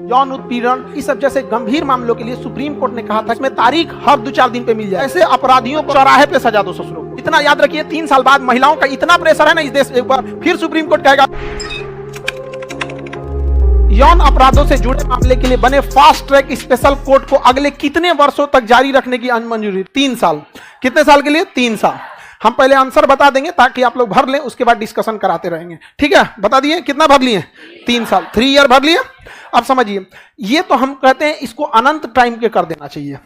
यौन उत्पीड़न इस सब जैसे गंभीर मामलों के लिए सुप्रीम कोर्ट ने कहा था इसमें तारीख हर 2-4 दिन पे मिल जाए। ऐसे अपराधियों को चौराहे पे सजा दो ससुरों को। इतना याद रखिए 3 साल बाद महिलाओं का इतना प्रेशर है ना इस देश, एक बार फिर सुप्रीम कोर्ट कहेगा यौन अपराधों से जुड़े मामले के लिए बने फास्ट ट्रैक स्पेशल कोर्ट को अगले कितने वर्षों तक जारी रखने की मंजूरी? 3 साल। कितने साल के लिए? 3 साल। हम पहले आंसर बता देंगे ताकि आप लोग भर लें, उसके बाद डिस्कशन कराते रहेंगे। ठीक है, बता दिए कितना भर लिए? 3 साल, 3 ईयर भर लिए। अब समझिए, ये तो हम कहते हैं इसको अनंत टाइम के कर देना चाहिए।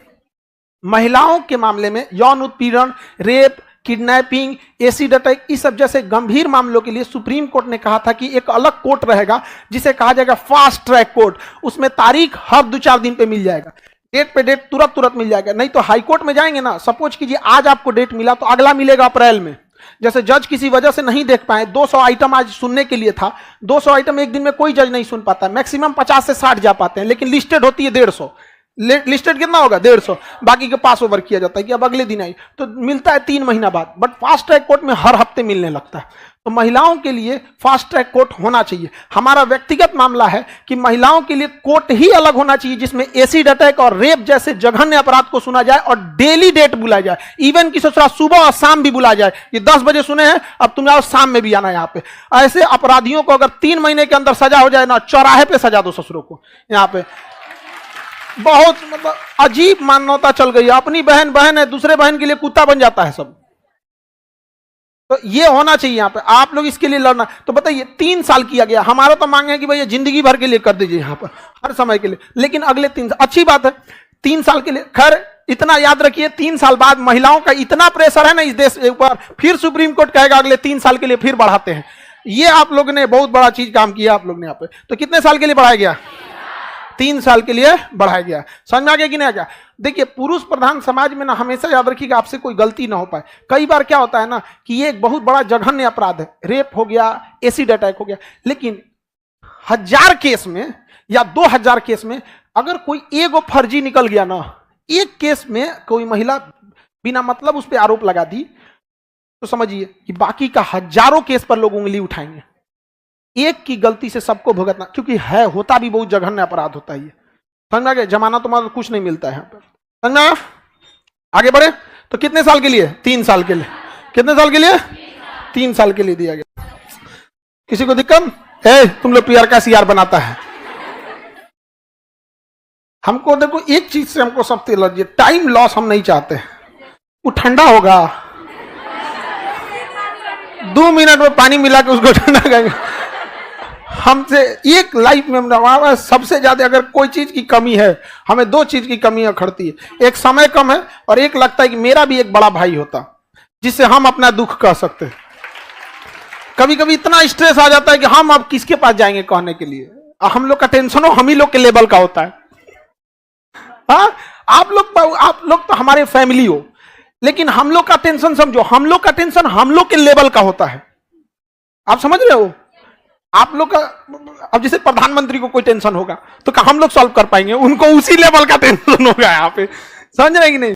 महिलाओं के मामले में यौन उत्पीड़न, रेप, किडनैपिंग, एसिड अटैक इस सब जैसे गंभीर मामलों के लिए सुप्रीम कोर्ट ने कहा था कि एक अलग कोर्ट रहेगा जिसे कहा जाएगा फास्ट ट्रैक कोर्ट। उसमें तारीख हर 2-4 दिन पे मिल जाएगा, डेट पे डेट तुरंत मिल जाएगा। नहीं तो हाई कोर्ट में जाएंगे ना, सपोज कीजिए आज आपको डेट मिला तो अगला मिलेगा अप्रैल में। जैसे जज किसी वजह से नहीं देख पाए, 200 आइटम आज सुनने के लिए था, 200 आइटम एक दिन में कोई जज नहीं सुन पाता, मैक्सिमम 50 से 60 जा पाते हैं, लेकिन लिस्टेड होती है 150। लिस्टेड कितना होगा? 150। बाकी के पास ओवर किया जाता है कि अब अगले दिन आई, तो मिलता है 3 महीना बाद। बट फास्ट ट्रैक कोर्ट में हर हफ्ते मिलने लगता है। तो महिलाओं के लिए फास्ट ट्रैक कोर्ट होना चाहिए। हमारा व्यक्तिगत मामला है कि महिलाओं के लिए कोर्ट ही अलग होना चाहिए जिसमें एसिड अटैक और रेप जैसे जघन्य अपराध को सुना जाए और डेली डेट बुलाया जाए। इवन की ससुरा सुबह और शाम भी बुलाया जाए। ये 10 बजे सुने हैं, अब तुम आओ शाम में भी आना यहाँ पे। ऐसे अपराधियों को अगर 3 महीने के अंदर सजा हो जाए ना, चौराहे पे सजा दो ससुरों को। यहाँ पे बहुत मतलब अजीब मानवता चल गई है। अपनी बहन है, दूसरे बहन के लिए कुत्ता बन जाता है सब। तो ये होना चाहिए यहाँ पे, आप लोग इसके लिए लड़ना। तो बताइए 3 साल किया गया, हमारा तो मांग है कि भैया जिंदगी भर के लिए कर दीजिए यहाँ पर, हर समय के लिए। लेकिन अगले 3 साल अच्छी बात है, 3 साल के लिए। खैर इतना याद रखिए 3 साल बाद महिलाओं का इतना प्रेशर है ना इस देश, एक बार फिर सुप्रीम कोर्ट कहेगा अगले 3 साल के लिए फिर बढ़ाते हैं। ये आप लोग ने बहुत बड़ा चीज काम किया आप लोग ने यहाँ पे। तो कितने साल के लिए बढ़ाया गया? 3 साल के लिए बढ़ाया गया। समझ में आ गया कि नहीं आ गया? देखिए पुरुष प्रधान समाज में ना हमेशा याद रखिएगा आपसे कोई गलती ना हो पाए। कई बार क्या होता है ना कि ये एक बहुत बड़ा जघन्य अपराध है, रेप हो गया, एसिड अटैक हो गया, लेकिन 1000 केस में या 2000 केस में अगर कोई एगो फर्जी निकल गया ना, एक केस में कोई महिला बिना मतलब उस पर आरोप लगा दी, तो समझिए कि बाकी का हजारों केस पर लोग उंगली उठाएंगे। एक की गलती से सबको भुगतना, क्योंकि है होता भी बहुत जघन्य अपराध होता है। समझ में? जमाना तुम्हारा कुछ नहीं मिलता है यहाँ पर। समझ में? आगे बढ़े तो कितने साल के लिए? 3 साल के लिए। कितने साल के लिए? 3 साल के लिए दिया गया। किसी को दिक्कत है? तुम लोग पीआर का सीआर बनाता है। हमको देखो एक चीज से हमको सबसे एलर्जी, टाइम लॉस हम नहीं चाहते। वो ठंडा होगा, 2 मिनट में पानी मिला के उसको ठंडा करेंगे। हमसे एक लाइफ में हमारा सबसे ज्यादा अगर कोई चीज की कमी है, हमें 2 चीज की कमी खड़ती है। एक समय कम है और एक लगता है कि मेरा भी एक बड़ा भाई होता जिससे हम अपना दुख कह सकते हैं। कभी कभी इतना स्ट्रेस आ जाता है कि हम अब किसके पास जाएंगे कहने के लिए। हम लोग का टेंशन हो हम ही लोग के लेवल का होता है। हाँ, आप लोग तो हमारे फैमिली हो, लेकिन हम लोग का टेंशन समझो, हम लोग का टेंशन हम लोग के लेवल का होता है। आप समझ रहे हो? आप लोग का अब जैसे प्रधानमंत्री को कोई टेंशन होगा तो हम लोग सॉल्व कर पाएंगे, उनको उसी लेवल का टेंशन होगा यहाँ पे। समझ रहे हैं कि नहीं?